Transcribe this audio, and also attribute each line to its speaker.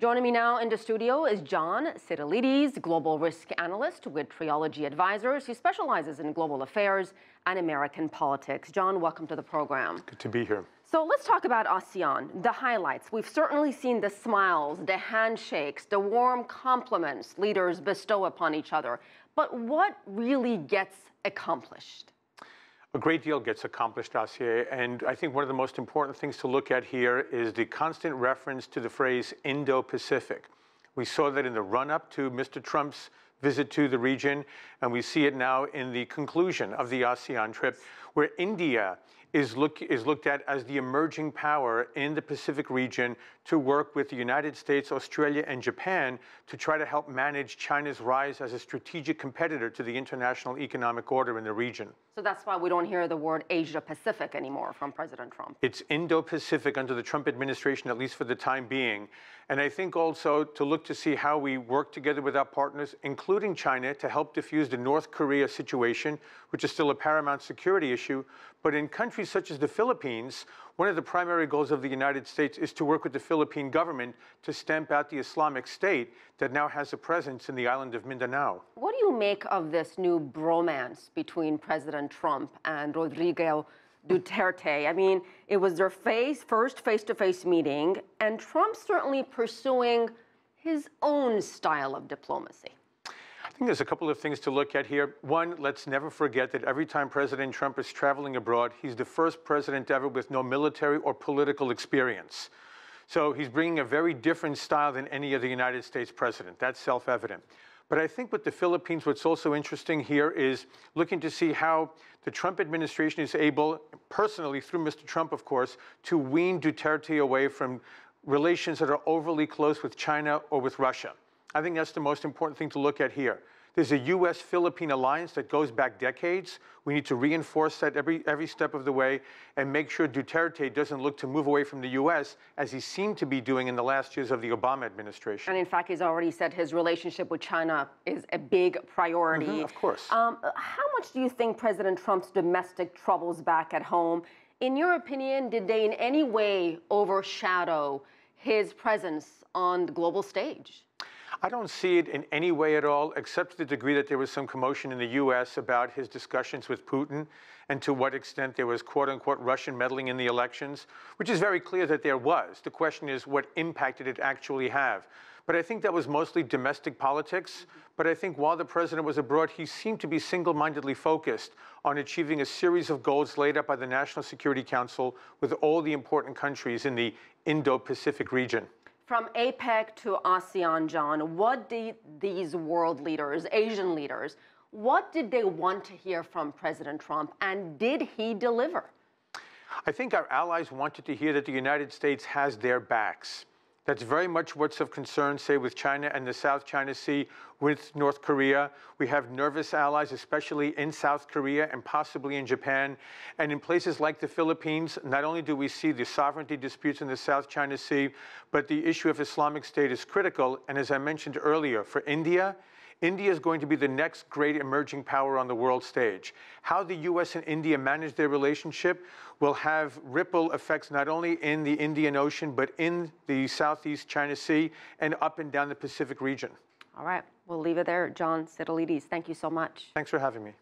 Speaker 1: Joining me now in the studio is John Sitilides, global risk analyst with Trilogy Advisors. He specializes in global affairs and American politics. John, welcome to the program.
Speaker 2: Good to be here.
Speaker 1: So let's talk about ASEAN, the highlights. We've certainly seen the smiles, the handshakes, the warm compliments leaders bestow upon each other. But what really gets accomplished?
Speaker 2: A great deal gets accomplished, Asieh, and I think one of the most important things to look at here is the constant reference to the phrase Indo-Pacific. We saw that in the run-up to Mr. Trump's visit to the region, and we see it now in the conclusion of the ASEAN trip, where India is looked at as the emerging power in the Pacific region to work with the United States, Australia, and Japan to try to help manage China's rise as a strategic competitor to the international economic order in the region.
Speaker 1: So that's why we don't hear the word Asia-Pacific anymore from President Trump.
Speaker 2: It's Indo-Pacific under the Trump administration, at least for the time being. And I think also to look to see how we work together with our partners, including China, to help diffuse the North Korea situation, which is still a paramount security issue. But in countries such as the Philippines, one of the primary goals of the United States is to work with the Philippine government to stamp out the Islamic State that now has a presence in the island of Mindanao.
Speaker 1: What do you make of this new bromance between President Trump and Rodrigo Duterte? I mean, it was their first face-to-face meeting, and Trump's certainly pursuing his own style of diplomacy.
Speaker 2: I think there's a couple of things to look at here. One, let's never forget that every time President Trump is traveling abroad, he's the first president ever with no military or political experience. So he's bringing a very different style than any other United States president. That's self-evident. But I think with the Philippines, what's also interesting here is looking to see how the Trump administration is able, personally through Mr. Trump, of course, to wean Duterte away from relations that are overly close with China or with Russia. I think that's the most important thing to look at here. There's a U.S.-Philippine alliance that goes back decades. We need to reinforce that every step of the way and make sure Duterte doesn't look to move away from the U.S. as he seemed to be doing in the last years of the Obama administration.
Speaker 1: And in fact, he's already said his relationship with China is a big priority.
Speaker 2: Of course.
Speaker 1: How much do you think President Trump's domestic troubles back at home, in your opinion, did they in any way overshadow his presence on the global stage?
Speaker 2: I don't see it in any way at all, except to the degree that there was some commotion in the U.S. about his discussions with Putin and to what extent there was quote-unquote Russian meddling in the elections, which is very clear that there was. The question is, what impact did it actually have? But I think that was mostly domestic politics. But I think while the president was abroad, he seemed to be single-mindedly focused on achieving a series of goals laid out by the National Security Council with all the important countries in the Indo-Pacific region.
Speaker 1: From APEC to ASEAN, John, what did these world leaders, Asian leaders, what did they want to hear from President Trump, and did he deliver?
Speaker 2: I think our allies wanted to hear that the United States has their backs. That's very much what's of concern, say, with China and the South China Sea, with North Korea. We have nervous allies, especially in South Korea and possibly in Japan. And in places like the Philippines, not only do we see the sovereignty disputes in the South China Sea, but the issue of Islamic State is critical. And as I mentioned earlier, for India, India is going to be the next great emerging power on the world stage. How the U.S. and India manage their relationship will have ripple effects not only in the Indian Ocean, but in the Southeast China Sea and up and down the Pacific region.
Speaker 1: All right, we'll leave it there. John Sitilides, thank you so much.
Speaker 2: Thanks for having me.